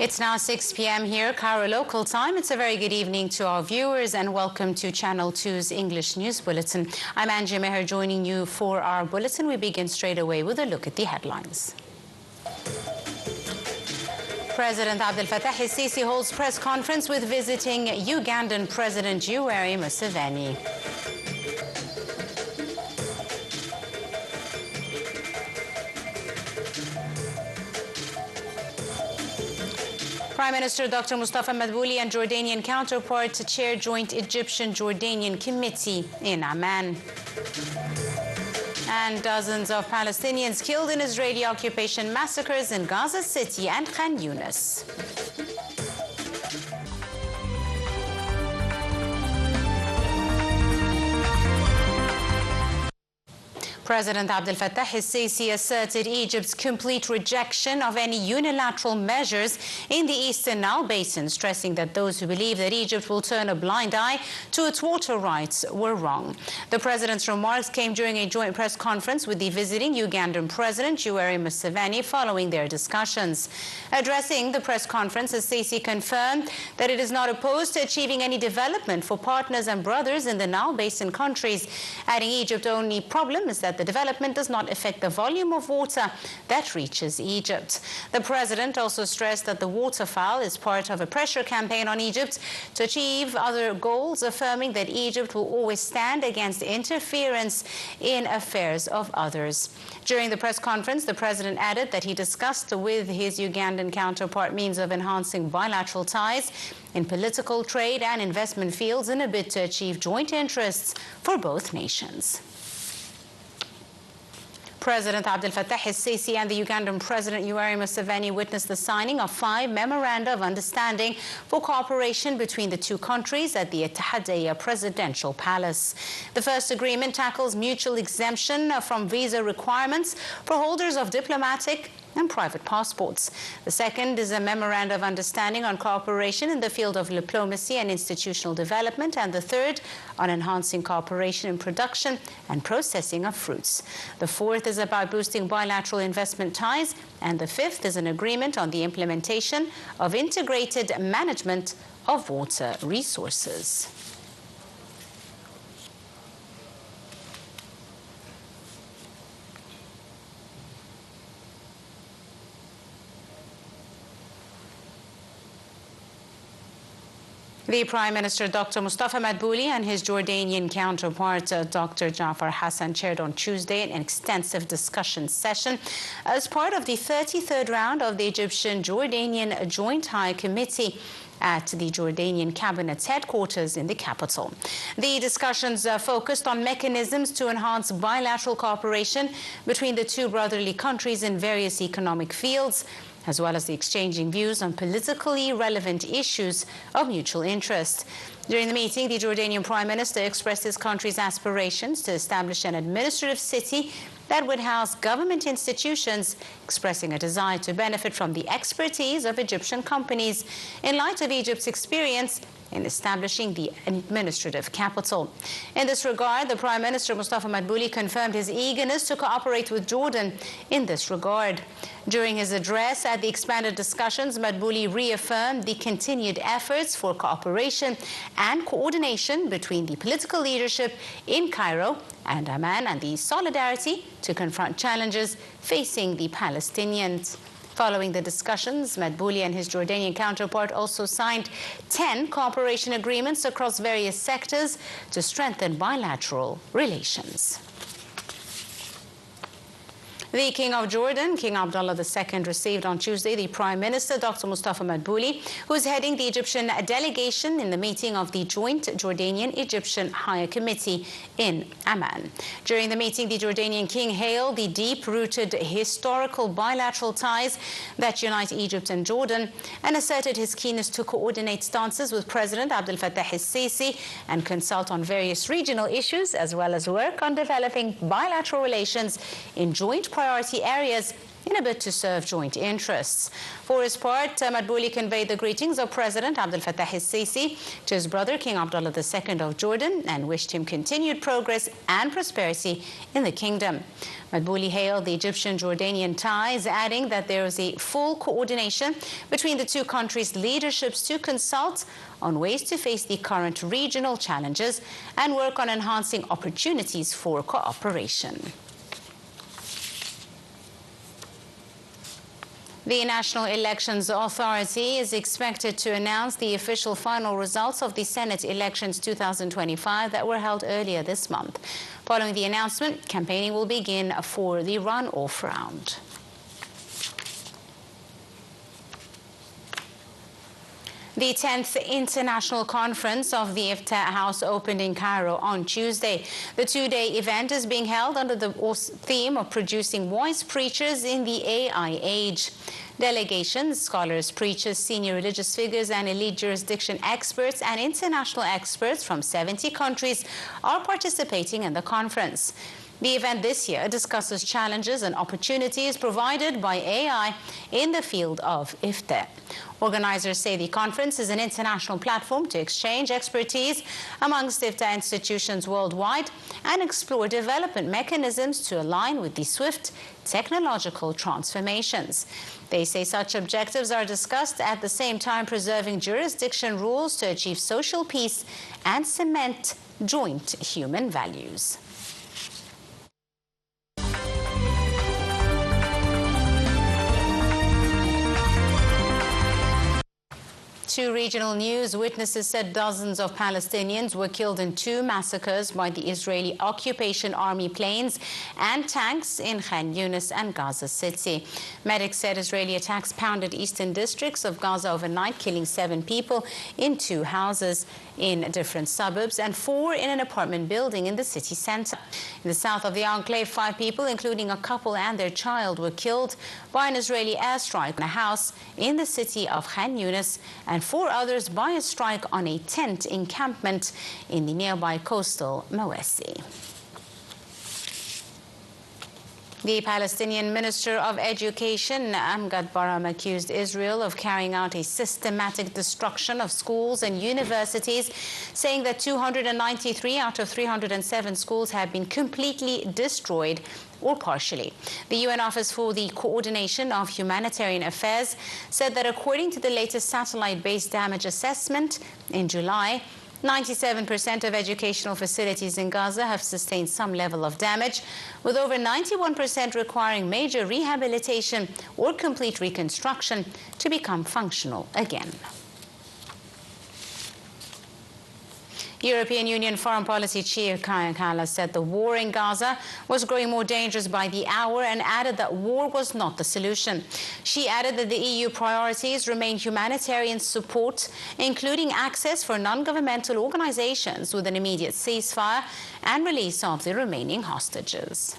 It's now 6 p.m. here, Cairo local time. It's a very good evening to our viewers and welcome to Channel 2's English News Bulletin. I'm Angie Meher joining you for our bulletin. We begin straight away with a look at the headlines. President Abdel-Fattah el-Sisi holds press conference with visiting Ugandan President Yoweri Museveni. Prime Minister Dr. Mustafa Madbouli and Jordanian counterpart chair joint Egyptian-Jordanian committee in Amman. And dozens of Palestinians killed in Israeli occupation massacres in Gaza City and Khan Yunis. President Abdel-Fattah el-Sisi asserted Egypt's complete rejection of any unilateral measures in the Eastern Nile Basin, stressing that those who believe that Egypt will turn a blind eye to its water rights were wrong. The president's remarks came during a joint press conference with the visiting Ugandan President Yoweri Museveni following their discussions. Addressing the press conference, el-Sisi confirmed that it is not opposed to achieving any development for partners and brothers in the Nile Basin countries, adding Egypt's only problem is that the development does not affect the volume of water that reaches Egypt. The president also stressed that the waterfowl is part of a pressure campaign on Egypt to achieve other goals, affirming that Egypt will always stand against interference in affairs of others. During the press conference, the president added that he discussed with his Ugandan counterpart means of enhancing bilateral ties in political, trade and investment fields in a bid to achieve joint interests for both nations. President Abdel-Fattah el-Sisi and the Ugandan President Yoweri Museveni witnessed the signing of 5 memoranda of understanding for cooperation between the two countries at the Ihtiyat Presidential Palace. The first agreement tackles mutual exemption from visa requirements for holders of diplomatic and private passports. The second is a memorandum of understanding on cooperation in the field of diplomacy and institutional development, and the third on enhancing cooperation in production and processing of fruits. The fourth is about boosting bilateral investment ties, and the fifth is an agreement on the implementation of integrated management of water resources. The Prime Minister, Dr. Mustafa Madbouli, and his Jordanian counterpart, Dr. Jafar Hassan, chaired on Tuesday an extensive discussion session as part of the 33rd round of the Egyptian-Jordanian Joint High Committee at the Jordanian Cabinet's headquarters in the capital. The discussions focused on mechanisms to enhance bilateral cooperation between the two brotherly countries in various economic fields, as well as the exchanging views on politically relevant issues of mutual interest. During the meeting, the Jordanian Prime Minister expressed his country's aspirations to establish an administrative city that would house government institutions, expressing a desire to benefit from the expertise of Egyptian companies in light of Egypt's experience in establishing the administrative capital. In this regard, the Prime Minister Mustafa Madbouli confirmed his eagerness to cooperate with Jordan in this regard. During his address at the expanded discussions, Madbouli reaffirmed the continued efforts for cooperation and coordination between the political leadership in Cairo and Amman and the solidarity to confront challenges facing the Palestinians. Following the discussions, Madbouli and his Jordanian counterpart also signed 10 cooperation agreements across various sectors to strengthen bilateral relations. The King of Jordan, King Abdullah II, received on Tuesday the Prime Minister, Dr. Mustafa Madbouli, who is heading the Egyptian delegation in the meeting of the Joint Jordanian-Egyptian Higher Committee in Amman. During the meeting, the Jordanian king hailed the deep-rooted historical bilateral ties that unite Egypt and Jordan and asserted his keenness to coordinate stances with President Abdel-Fattah el-Sisi and consult on various regional issues, as well as work on developing bilateral relations in joint priority areas in a bid to serve joint interests. For his part, Madbouli conveyed the greetings of President Abdel Fattah al-Sisi to his brother King Abdullah II of Jordan and wished him continued progress and prosperity in the kingdom. Madbouli hailed the Egyptian-Jordanian ties, adding that there is a full coordination between the two countries' leaderships to consult on ways to face the current regional challenges and work on enhancing opportunities for cooperation. The National Elections Authority is expected to announce the official final results of the Senate elections 2025 that were held earlier this month. Following the announcement, campaigning will begin for the runoff round. The 10th International Conference of the Iftá House opened in Cairo on Tuesday. The two-day event is being held under the theme of producing wise preachers in the AI age. Delegations, scholars, preachers, senior religious figures, and elite jurisdiction experts and international experts from 70 countries are participating in the conference. The event this year discusses challenges and opportunities provided by AI in the field of Iftá. Organizers say the conference is an international platform to exchange expertise amongst Iftá institutions worldwide and explore development mechanisms to align with the swift technological transformations. They say such objectives are discussed at the same time preserving jurisdiction rules to achieve social peace and cement joint human values. To regional news, witnesses said dozens of Palestinians were killed in two massacres by the Israeli occupation army planes and tanks in Khan Yunis and Gaza City. Medics said Israeli attacks pounded eastern districts of Gaza overnight, killing 7 people in 2 houses in different suburbs and 4 in an apartment building in the city center. In the south of the enclave, 5 people, including a couple and their child, were killed by an Israeli airstrike on a house in the city of Khan Yunis, and 4 others by a strike on a tent encampment in the nearby coastal Mawasi. The Palestinian Minister of Education, Amgad Baram, accused Israel of carrying out a systematic destruction of schools and universities, saying that 293 out of 307 schools have been completely destroyed or partially. The UN Office for the Coordination of Humanitarian Affairs said that according to the latest satellite-based damage assessment in July, 97% of educational facilities in Gaza have sustained some level of damage, with over 91% requiring major rehabilitation or complete reconstruction to become functional again. European Union Foreign Policy Chief Kaja Kallas said the war in Gaza was growing more dangerous by the hour and added that war was not the solution. She added that the EU priorities remain humanitarian support, including access for non-governmental organizations with an immediate ceasefire and release of the remaining hostages.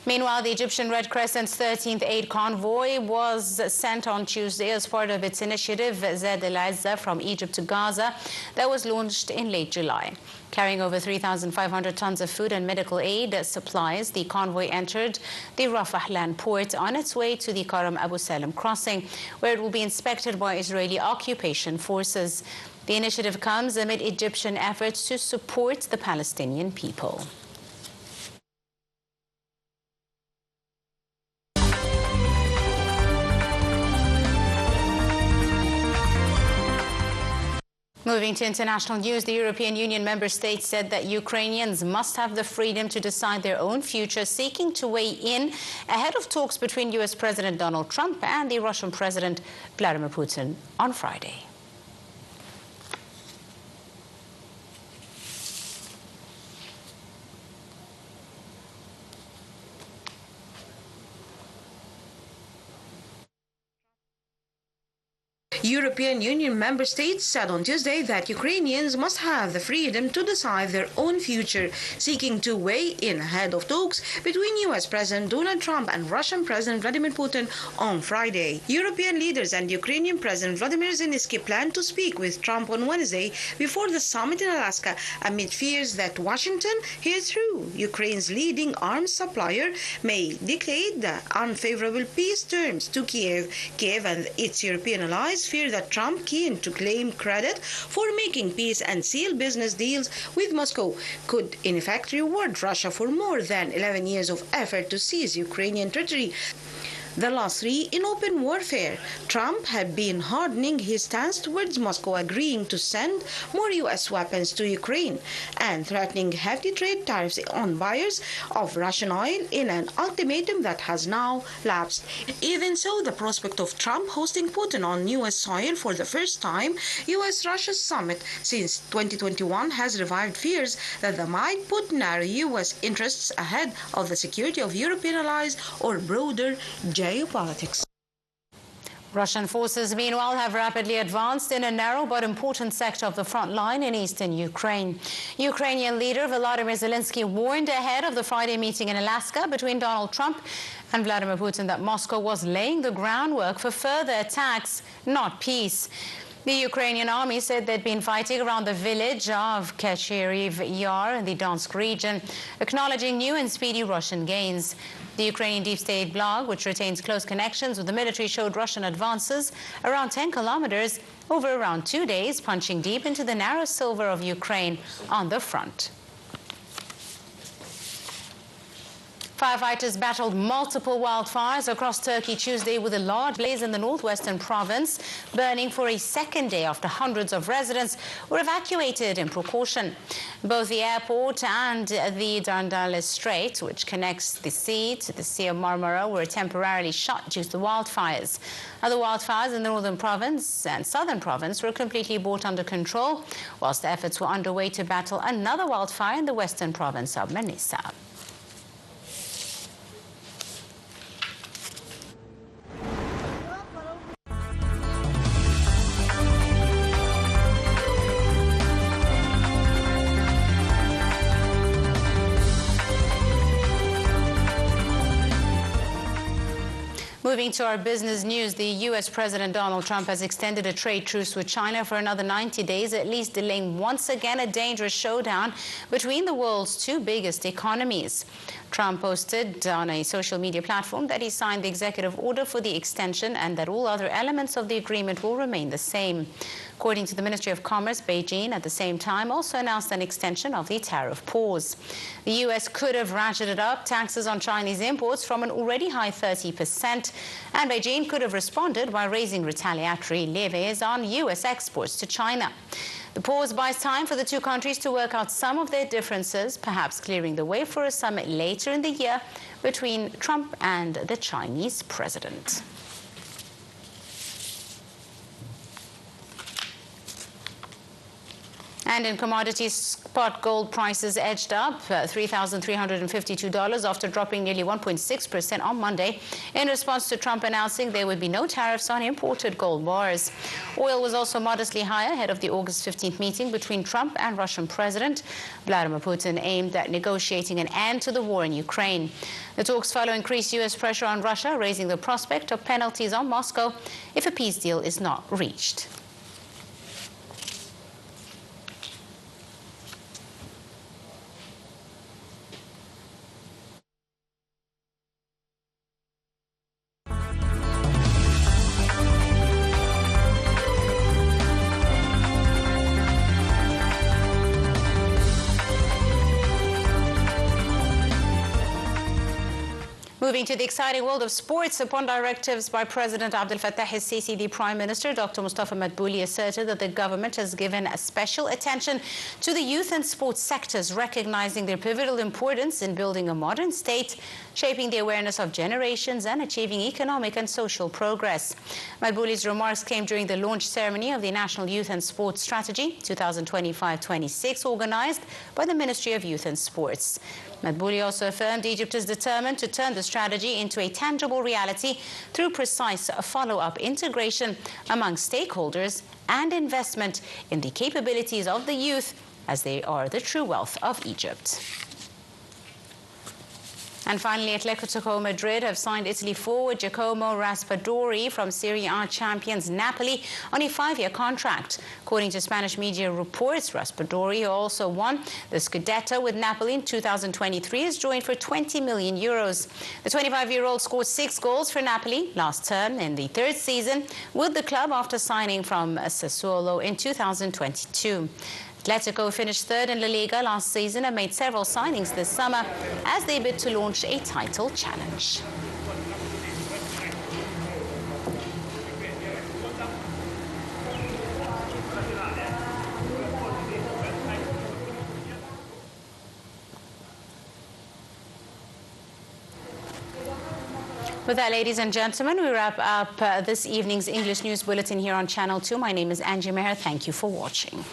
Meanwhile, the Egyptian Red Crescent's 13th aid convoy was sent on Tuesday as part of its initiative Zed el-Azza from Egypt to Gaza that was launched in late July. Carrying over 3,500 tons of food and medical aid supplies, the convoy entered the Rafah land port on its way to the Karam Abu Salam crossing, where it will be inspected by Israeli occupation forces. The initiative comes amid Egyptian efforts to support the Palestinian people. Moving to international news, the European Union member states said that Ukrainians must have the freedom to decide their own future, seeking to weigh in ahead of talks between U.S. President Donald Trump and the Russian President Vladimir Putin on Friday. European Union member states said on Tuesday that Ukrainians must have the freedom to decide their own future, seeking to weigh in ahead of talks between U.S. President Donald Trump and Russian President Vladimir Putin on Friday. European leaders and Ukrainian President Vladimir Zelensky plan to speak with Trump on Wednesday before the summit in Alaska amid fears that Washington, through Ukraine's leading arms supplier, may dictate the unfavorable peace terms to Kiev. Kiev and its European allies fear that Trump, keen to claim credit for making peace and seal business deals with Moscow, could in effect reward Russia for more than 11 years of effort to seize Ukrainian territory, the last 3 in open warfare. Trump had been hardening his stance towards Moscow, agreeing to send more U.S. weapons to Ukraine and threatening hefty trade tariffs on buyers of Russian oil in an ultimatum that has now lapsed. Even so, the prospect of Trump hosting Putin on U.S. soil for the first time U.S.-Russia summit since 2021 has revived fears that they might put narrow U.S. interests ahead of the security of European allies or broader geopolitics. Russian forces, meanwhile, have rapidly advanced in a narrow but important sector of the front line in eastern Ukraine. Ukrainian leader Volodymyr Zelensky warned ahead of the Friday meeting in Alaska between Donald Trump and Vladimir Putin that Moscow was laying the groundwork for further attacks, not peace. The Ukrainian army said they'd been fighting around the village of Kacherev Yar in the Donetsk region, acknowledging new and speedy Russian gains. The Ukrainian Deep State blog, which retains close connections with the military, showed Russian advances around 10 kilometers over around 2 days, punching deep into the narrow silver of Ukraine on the front. Firefighters battled multiple wildfires across Turkey Tuesday with a large blaze in the northwestern province, burning for a second day after hundreds of residents were evacuated in precaution. Both the airport and the Dardanelles Strait, which connects the sea to the Sea of Marmara, were temporarily shut due to the wildfires. Other wildfires in the northern province and southern province were completely brought under control, whilst efforts were underway to battle another wildfire in the western province of Manisa. Moving to our business news, the U.S. President Donald Trump has extended a trade truce with China for another 90 days, at least delaying once again a dangerous showdown between the world's 2 biggest economies. Trump posted on a social media platform that he signed the executive order for the extension and that all other elements of the agreement will remain the same. According to the Ministry of Commerce, Beijing at the same time also announced an extension of the tariff pause. The U.S. could have ratcheted up taxes on Chinese imports from an already high 30%, and Beijing could have responded by raising retaliatory levies on U.S. exports to China. The pause buys time for the 2 countries to work out some of their differences, perhaps clearing the way for a summit later in the year between Trump and the Chinese president. And in commodities, spot gold prices edged up $3,352 after dropping nearly 1.6% on Monday in response to Trump announcing there would be no tariffs on imported gold bars. Oil was also modestly higher ahead of the August 15th meeting between Trump and Russian President Vladimir Putin, aimed at negotiating an end to the war in Ukraine. The talks follow increased U.S. pressure on Russia, raising the prospect of penalties on Moscow if a peace deal is not reached. Moving to the exciting world of sports, upon directives by President Abdel Fattah el-Sisi, the Prime Minister, Dr. Mustafa Madbouli, asserted that the government has given special attention to the youth and sports sectors, recognizing their pivotal importance in building a modern state, shaping the awareness of generations and achieving economic and social progress. Madbouli's remarks came during the launch ceremony of the National Youth and Sports Strategy 2025-26, organized by the Ministry of Youth and Sports. Madbouli also affirmed Egypt is determined to turn the strategy into a tangible reality through precise follow-up integration among stakeholders and investment in the capabilities of the youth, as they are the true wealth of Egypt. And finally, Atletico Madrid have signed Italy forward Giacomo Raspadori from Serie A champions Napoli on a 5-year contract. According to Spanish media reports, Raspadori, who also won the Scudetto with Napoli in 2023, is joined for 20 million euros. The 25-year-old scored 6 goals for Napoli last term in the 3rd season with the club after signing from Sassuolo in 2022. Atletico finished 3rd in La Liga last season and made several signings this summer as they bid to launch a title challenge. With that, ladies and gentlemen, we wrap up this evening's English News Bulletin here on Channel 2. My name is Angie Meher. Thank you for watching.